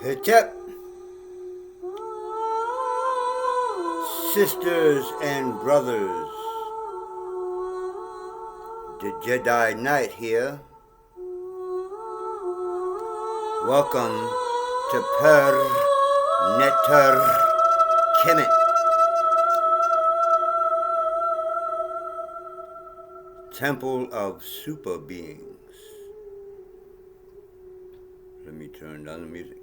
SeShat, sisters and brothers, the Jedi Knight here. Welcome to Neteru Khemetik, Temple of Super Beings. Let me turn down the music.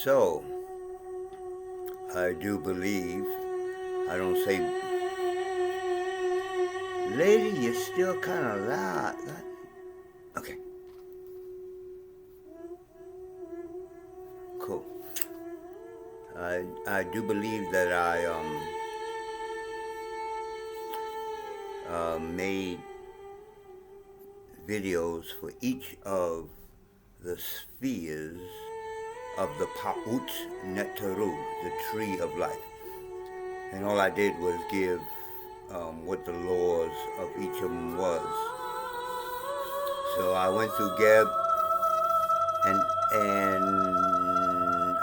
So, I do believe, I don't say, lady, you're still kind of loud. Okay. Cool. I do believe that I made videos for each of the spheres of the Paut Neteru, the tree of life. And all I did was give what the laws of each of them was. So I went through Geb and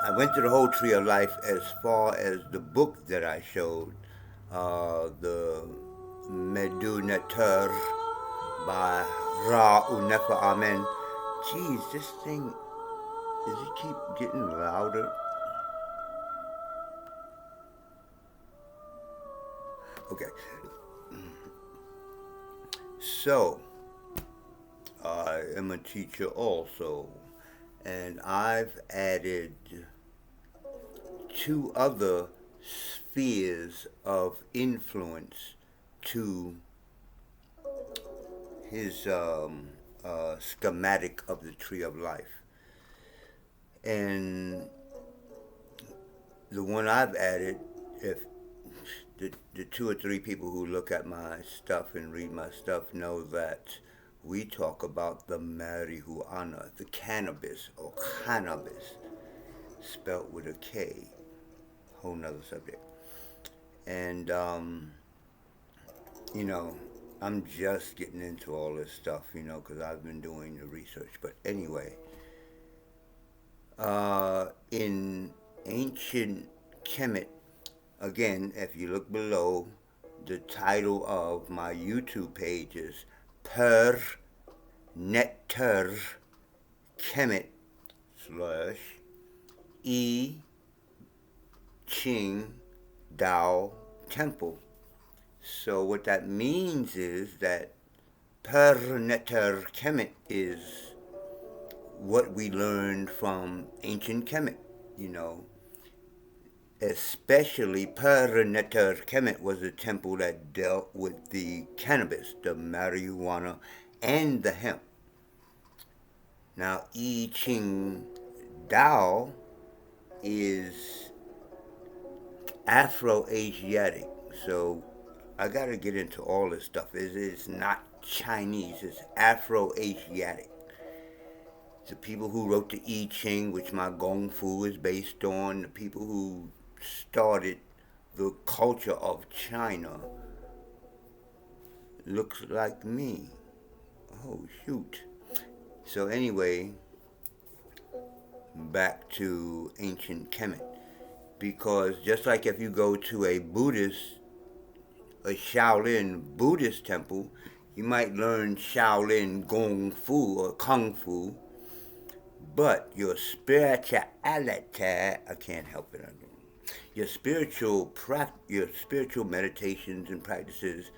I went through the whole tree of life as far as the book that I showed, the Neteru by Ra Unefa Amen. Geez, this thing, does it keep getting louder? Okay. So, I am a teacher also, and I've added 2 other spheres of influence to his schematic of the tree of life. And the one I've added, if the 2 or 3 people who look at my stuff and read my stuff know that we talk about the marijuana, the cannabis or cannabis, spelt with a K, whole nother subject. And you know, I'm just getting into all this stuff, because I've been doing the research. But anyway, in ancient Kemet, again, if you look below, the title of my YouTube page is Neteru Khemetik / I Ching Dao Temple. So what that means is that Neteru Khemetik is what we learned from ancient Kemet, especially Neteru Khemetik was a temple that dealt with the cannabis, the marijuana, and the hemp. Now, I Ching Dao is Afro-Asiatic, so I gotta get into all this stuff. It's not Chinese, it's Afro-Asiatic. The people who wrote the I Ching, which my Gong Fu is based on, the people who started the culture of China, looks like me. Oh, shoot. So anyway, back to ancient Kemet. Because just like if you go to a Shaolin Buddhist temple, you might learn Shaolin Gong Fu or Kung Fu, but your spirituality, I can't help it. Your spiritual meditations and practices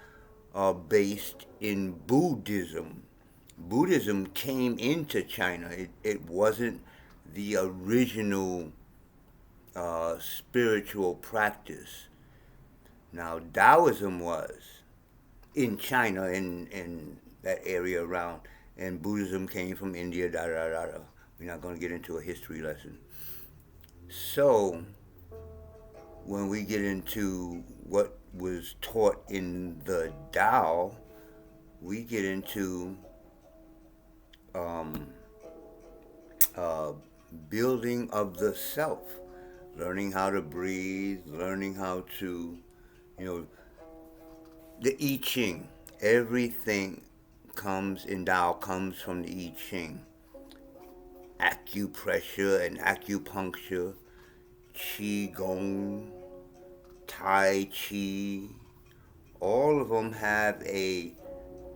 are based in Buddhism. Buddhism came into China. It wasn't the original spiritual practice. Now, Taoism was in China, in that area around, and Buddhism came from India, We're not going to get into a history lesson. So, when we get into what was taught in the Tao, we get into building of the self, learning how to breathe, learning how to, the I Ching. Everything comes in Tao comes from the I Ching. Acupressure and acupuncture, Qigong, Tai Chi, all of them have a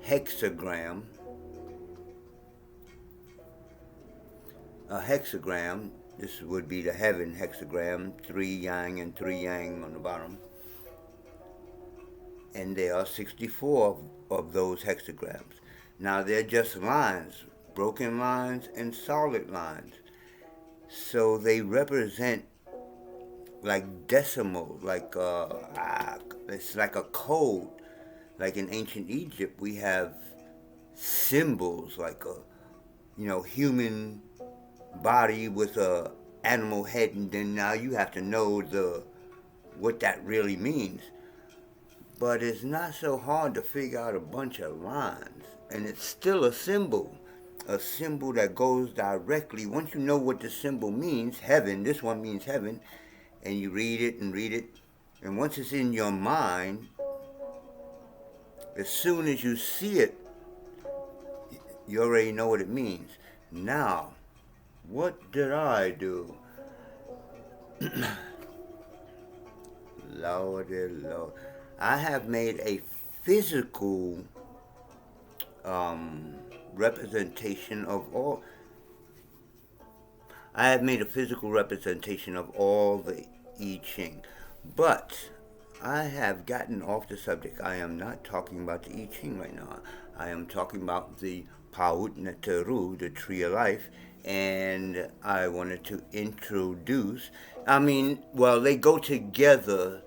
hexagram. A hexagram, this would be the heaven hexagram, 3 yang and 3 yang on the bottom. And there are 64 of those hexagrams. Now they're just lines, broken lines and solid lines. So they represent like decimal, like it's like a code. Like in ancient Egypt, we have symbols like a human body with a animal head, and then now you have to know what that really means. But it's not so hard to figure out a bunch of lines, and it's still a symbol that goes directly. Once you know what the symbol means, heaven, this one means heaven, and you read it, and once it's in your mind, as soon as you see it, you already know what it means. Now, what did I do? Lordy Lord. I have made a physical representation of all. I have made a physical representation of all the I Ching. But I have gotten off the subject. I am not talking about the I Ching right now. I am talking about the Paut Neteru, the Tree of Life, and I wanted to introduce. They go together,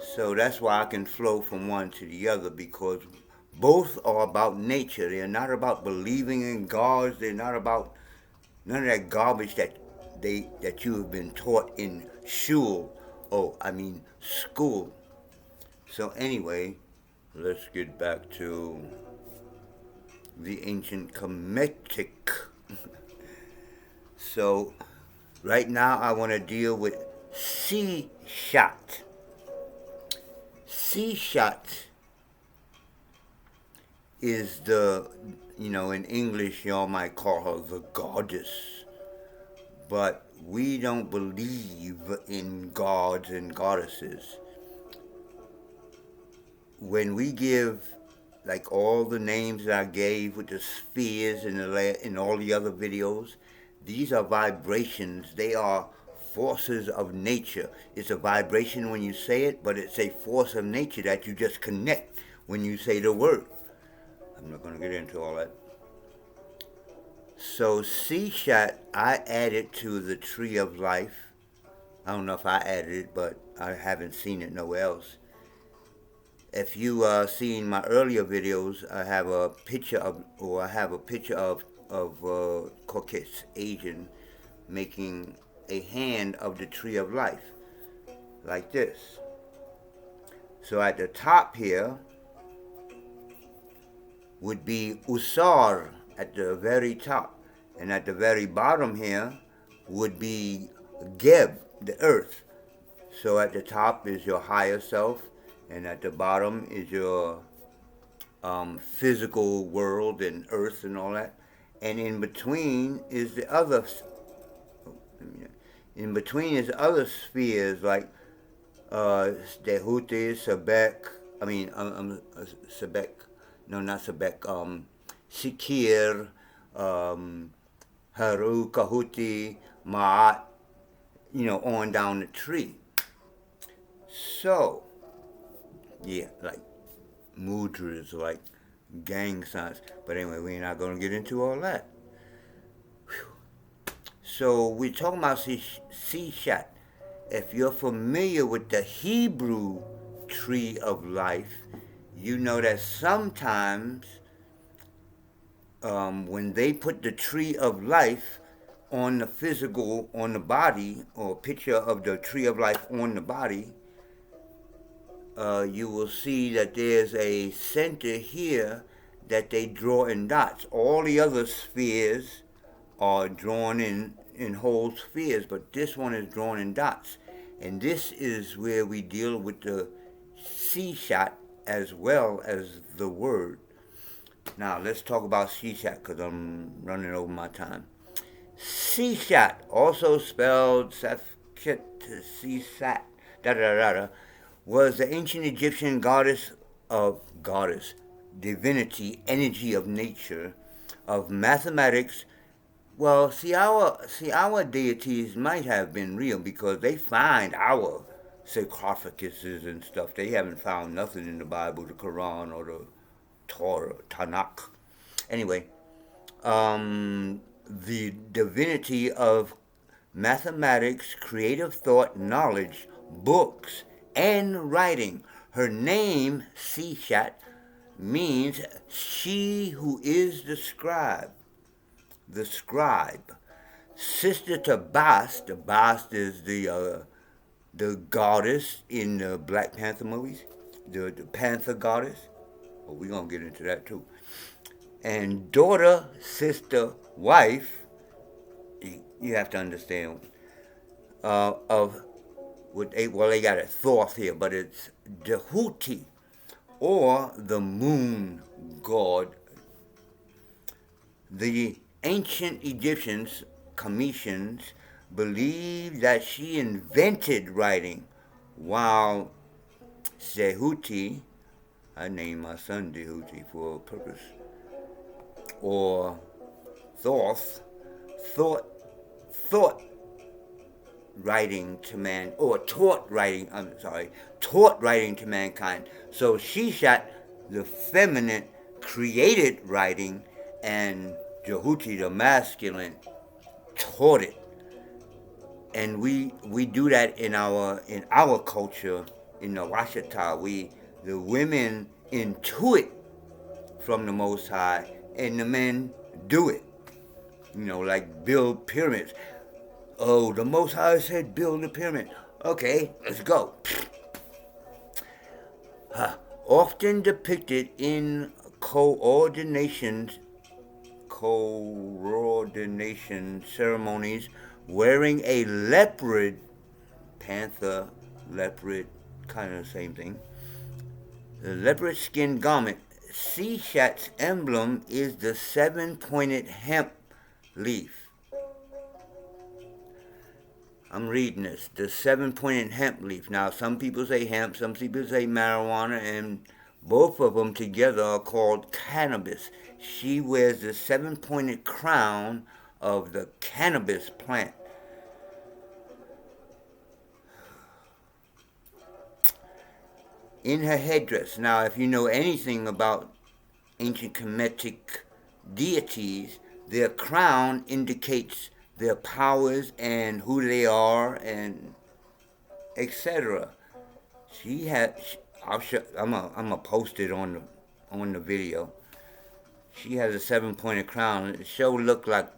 so that's why I can flow from one to the other, because both are about nature. They're not about believing in gods. They're not about none of that garbage that you have been taught in school. So anyway, let's get back to the ancient Khemetik. So right now I want to deal with SeShat. SeShat is in English y'all might call her the goddess. But we don't believe in gods and goddesses. When we give, like all the names that I gave with the spheres and all the other videos, these are vibrations. They are forces of nature. It's a vibration when you say it, but it's a force of nature that you just connect when you say the word. I'm not going to get into all that. So SeShat, I added to the Tree of Life. I don't know if I added it, but I haven't seen it nowhere else. If you seen my earlier videos, I have a picture of Caucasian Asian making a hand of the Tree of Life, like this. So at the top here would be Usar at the very top, and at the very bottom here would be Geb, the earth. So at the top is your higher self, and at the bottom is your physical world and earth and all that. And in between is the other. In between is other spheres like Stehuti, Sebek. Sebek. No, not Sebek. Sikir, Haru, Kahuti, Ma'at. On down the tree. So, yeah, like mudras, like gang signs. But anyway, we're not going to get into all that. Whew. So we're talking about SeShat. If you're familiar with the Hebrew Tree of Life, you know that sometimes when they put the Tree of Life on the physical, on the body, or a picture of the Tree of Life on the body, you will see that there's a center here that they draw in dots. All the other spheres are drawn in whole spheres, but this one is drawn in dots. And this is where we deal with the SeShat as well as the word. Now let's talk about SeShat because I'm running over my time. SeShat, also spelled SeShat, da da da da, was the ancient Egyptian goddess, divinity, energy of nature, of mathematics. Well, see our deities might have been real because they find our sarcophaguses and stuff. They haven't found nothing in the Bible, the Quran, or the Torah, Tanakh. Anyway, the divinity of mathematics, creative thought, knowledge, books, and writing. Her name, SeShat, means she who is the scribe. The scribe. Sister to Bast. The Bast is the goddess in the Black Panther movies, the Panther goddess. Well, we're gonna get into that too. And daughter, sister, wife. You have to understand of what they got a Thoth here, but it's Jehuti, or the moon god. The ancient Egyptians, Khemeticians, believed that she invented writing, while Zehuti, I named my son Zehuti for a purpose, or Thoth, thought, thought writing to man, or taught writing, taught writing to mankind. So SeShat, the feminine, created writing, and Jehuti, the masculine, taught it. And we do that in our culture, in the Washita. The women intuit from the Most High, and the men do it. Like build pyramids. Oh, the Most High said build a pyramid. Okay, let's go. Often depicted in coordination ceremonies, wearing a leopard, panther, leopard, kind of the same thing. The leopard skin garment. SeShat's emblem is the 7-pointed hemp leaf. I'm reading this. The 7-pointed hemp leaf. Now, some people say hemp, some people say marijuana, and both of them together are called cannabis. She wears the 7-pointed crown of the cannabis plant. In her headdress. Now, if you know anything about ancient Khemetik deities, their crown indicates their powers and who they are, and etc. She had. I'm gonna post it on the video. She has a 7-pointed crown. It sure looked like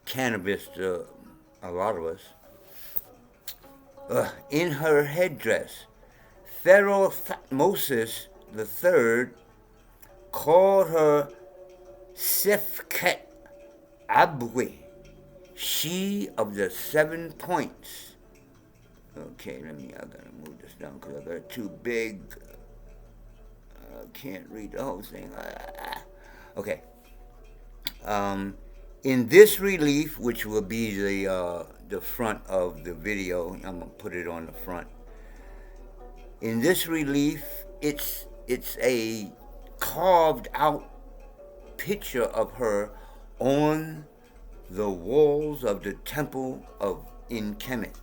cannabis to a lot of us. In her headdress, Pharaoh Thutmose III called her Sefket Abwe, she of the 7 points. Okay, I gotta move this down because I got it too big. I can't read the whole thing. Okay. In this relief, which will be the front of the video, I'm gonna put it on the front. In this relief, it's a carved out picture of her on the walls of the temple in Khemet.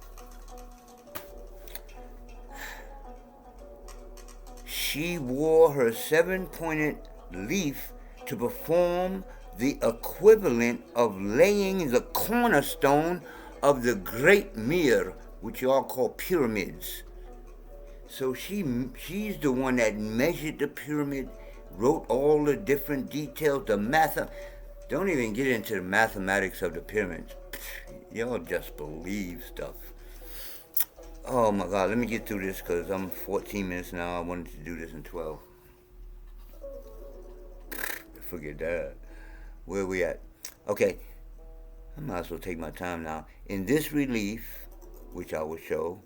She wore her 7-pointed leaf to perform the equivalent of laying the cornerstone of the great mir, which you all call pyramids. So she's the one that measured the pyramid, wrote all the different details, the math. Don't even get into the mathematics of the pyramids. Y'all just believe stuff. Oh my God, let me get through this because I'm 14 minutes now. I wanted to do this in 12. Forget that. Where we at? Okay, I might as well take my time now. In this relief, which I will show,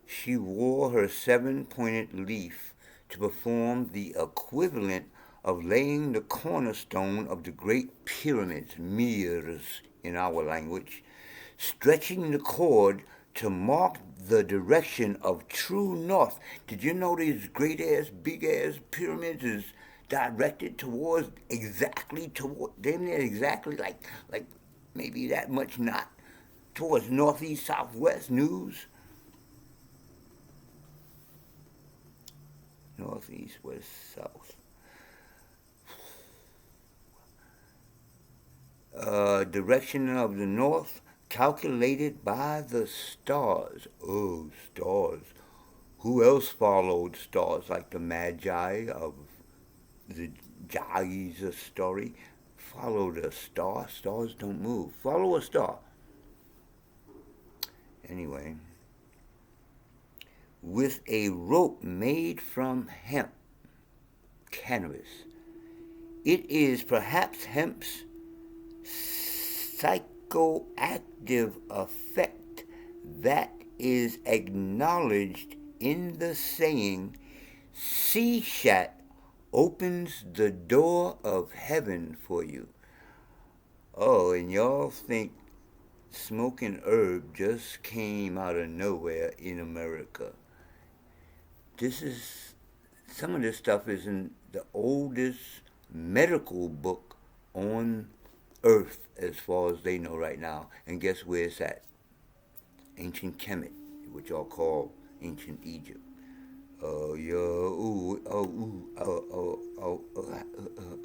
she wore her 7-pointed leaf to perform the equivalent of laying the cornerstone of the great pyramids, mirs in our language, stretching the cord to mark the direction of true north. Did you know these great ass, big ass pyramids is directed towards exactly toward damn near exactly like maybe that much not towards northeast, southwest news? Northeast, west, south. Direction of the north calculated by the stars. Oh, stars. Who else followed stars like the Magi of the Jai's story? Follow the star. Stars don't move. Follow a star. Anyway, with a rope made from hemp, cannabis. It is perhaps hemp's psychoactive effect that is acknowledged in the saying, SeShat opens the door of heaven for you. Oh, and y'all think smoking herb just came out of nowhere in America. Some of this stuff is in the oldest medical book on earth as far as they know right now. And guess where it's at? Ancient Kemet, which y'all call ancient Egypt. I'm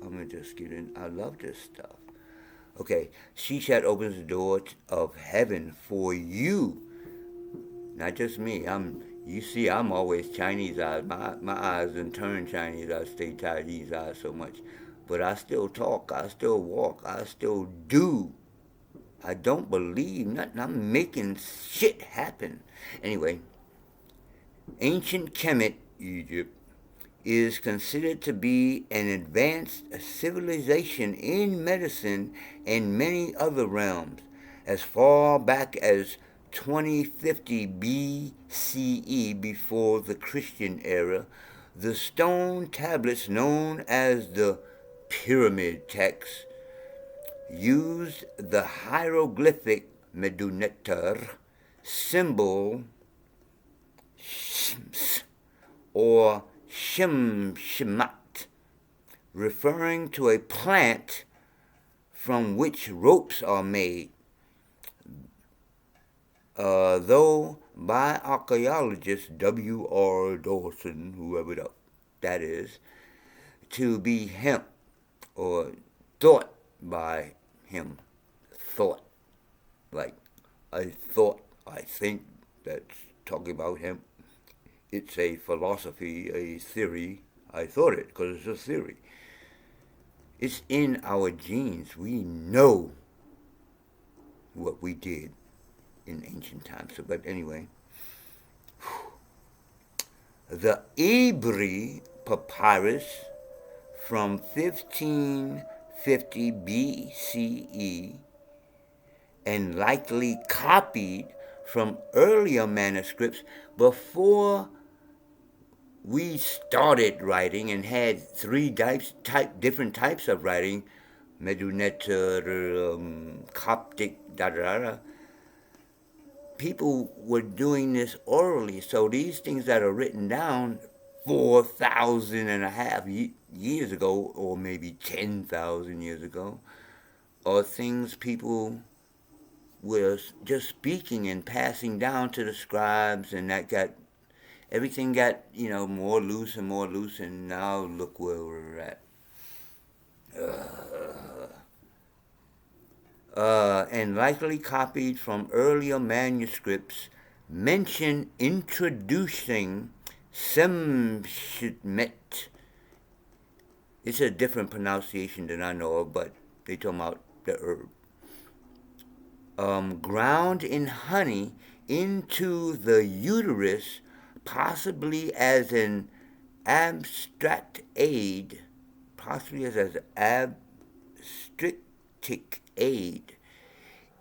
gonna just get in. I love this stuff. Okay, SeShat opens the door of heaven for you. Not just me. You see, I'm always Chinese eyes. My eyes done turn Chinese. I stay Chinese eyes so much. But I still talk. I still walk. I still do. I don't believe nothing. I'm making shit happen. Anyway, ancient Kemet, Egypt, is considered to be an advanced civilization in medicine and many other realms. As far back as 2050 BCE, before the Christian era, the stone tablets known as the pyramid texts used the hieroglyphic Neteru symbol Shims or Shimshimat, referring to a plant from which ropes are made. Though by archaeologist W.R. Dawson, whoever that is, to be hemp, or thought by him, thought, like I think that's talking about hemp. It's a philosophy, a theory. I thought it because it's a theory. It's in our genes. We know what we did in ancient times. So, but anyway, the Ibri papyrus from 1550 BCE and likely copied from earlier manuscripts before we started writing and had different types of writing, Meduneter, Coptic, people were doing this orally. So these things that are written down 4,000 and a half years ago, or maybe 10,000 years ago, are things people were just speaking and passing down to the scribes, and everything got, more loose, and now look where we're at. And likely copied from earlier manuscripts mention introducing Semshmet. It's a different pronunciation than I know of, but they talk about the herb. Ground in honey into the uterus, possibly as an abstract aid, aid.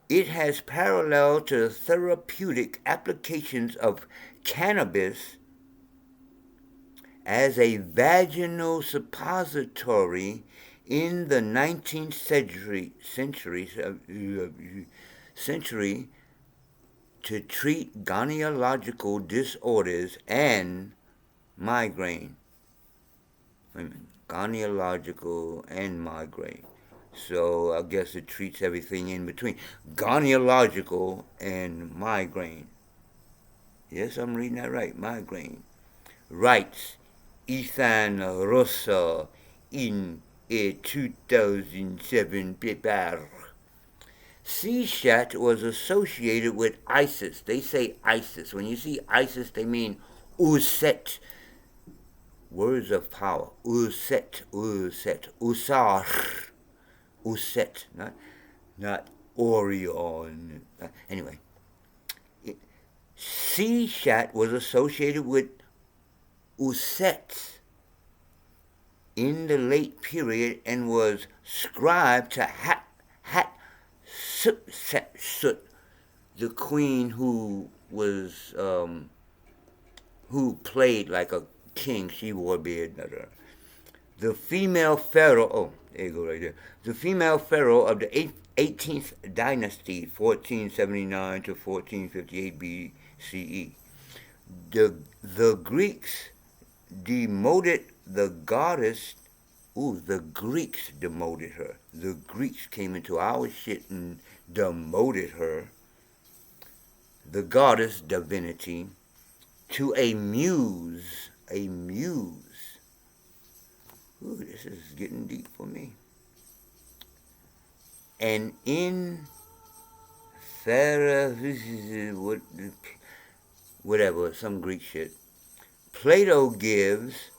It has parallel to therapeutic applications of cannabis as a vaginal suppository in the 19th century to treat gynecological disorders and migraine. Gynecological and migraine. So I guess it treats everything in between. Gynecological and migraine. Yes, I'm reading that right. Migraine. Writes Ethan Rosa in a 2007 paper. SeShat was associated with ISIS. They say ISIS. When you see ISIS, they mean Uset. Words of power. Uset, Usar, Uset, not Orion. Anyway, SeShat was associated with Uset in the late period and was scribed to Hatshepsut, the queen who was who played like a king. She wore a beard. The female pharaoh. Oh, there you go, right there. The female pharaoh of the 18th dynasty, 1479 to 1458 BCE. The Greeks demoted the goddess. Ooh, the Greeks demoted her. The Greeks came into our shit and demoted her, the goddess divinity, to a muse. A muse. Ooh, this is getting deep for me. And in whatever, some Greek shit, Plato gives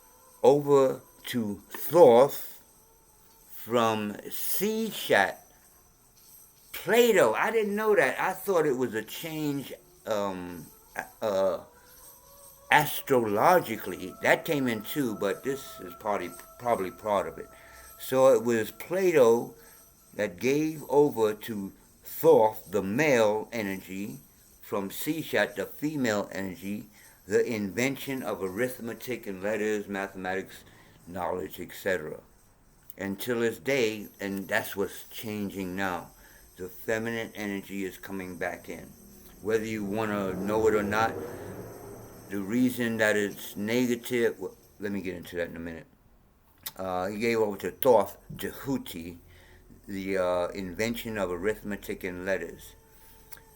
over to Thoth from SeShat. Plato, I didn't know that. I thought it was a change astrologically. That came in too, but this is probably part of it. So it was Plato that gave over to Thoth, the male energy, from SeShat, the female energy, the invention of arithmetic and letters, mathematics, knowledge, etc. Until this day, and that's what's changing now. The feminine energy is coming back in. Whether you want to know it or not, the reason that it's negative, well, let me get into that in a minute. He gave over to Thoth, Jehuti, the invention of arithmetic and letters.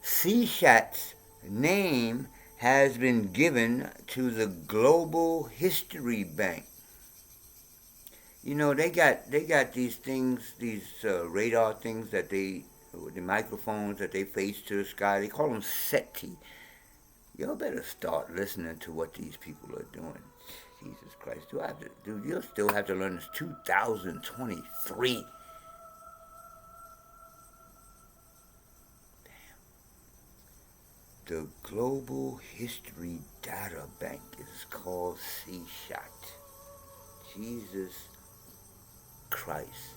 SeShat's name has been given to the Global History Bank. You know, they got these things, these radar things that the microphones that they face to the sky. They call them SETI. Y'all better start listening to what these people are doing. Jesus Christ, you'll still have to learn this 2023. The Global History Data Bank is called SeShat. Jesus Christ.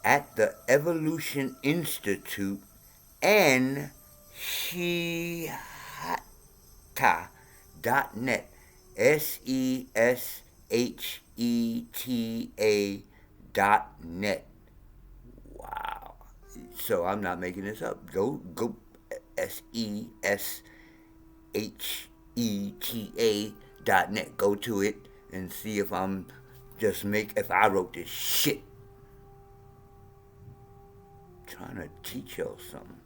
At the Evolution Institute and SeSheta.net. SeSheta.net. Wow. So I'm not making this up. Go SeSheta.net. Go to it and see if if I wrote this shit. Trying to teach y'all something.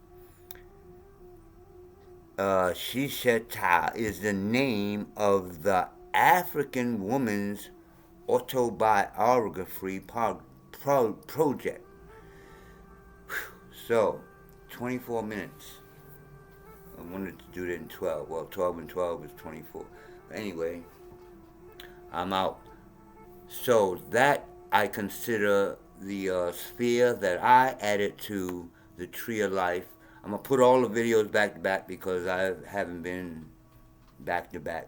SeSheta is the name of the African woman's autobiography project. So, 24 minutes. I wanted to do it in 12. Well, 12 and 12 is 24. But anyway, I'm out. So that I consider the sphere that I added to the Tree of Life. I'm going to put all the videos back to back because I haven't been back to back.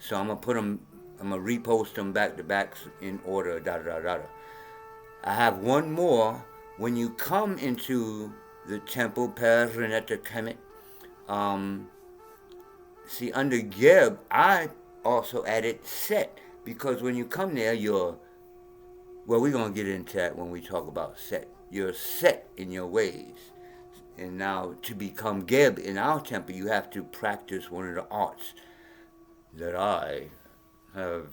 So I'm going to repost them back to back in order, I have one more. When you come into the temple, Khemetik, see, under Geb, I also added set, because when you come there, well, we're going to get into that when we talk about set. You're set in your ways. And now to become Geb in our temple, you have to practice one of the arts that I have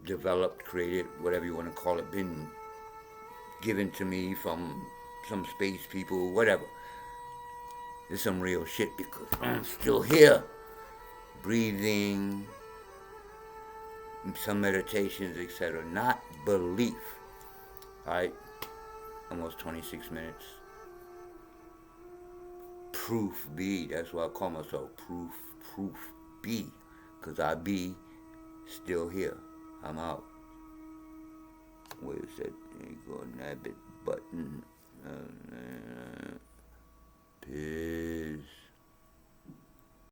developed, created, whatever you want to call it, been given to me from some space people, whatever. It's some real shit because I'm still here. Breathing, some meditations, etc. Not belief. Alright? Almost 26 minutes. Proof B. That's why I call myself Proof B. Because I be still here. I'm out. Where's that? There you go, nabbit button.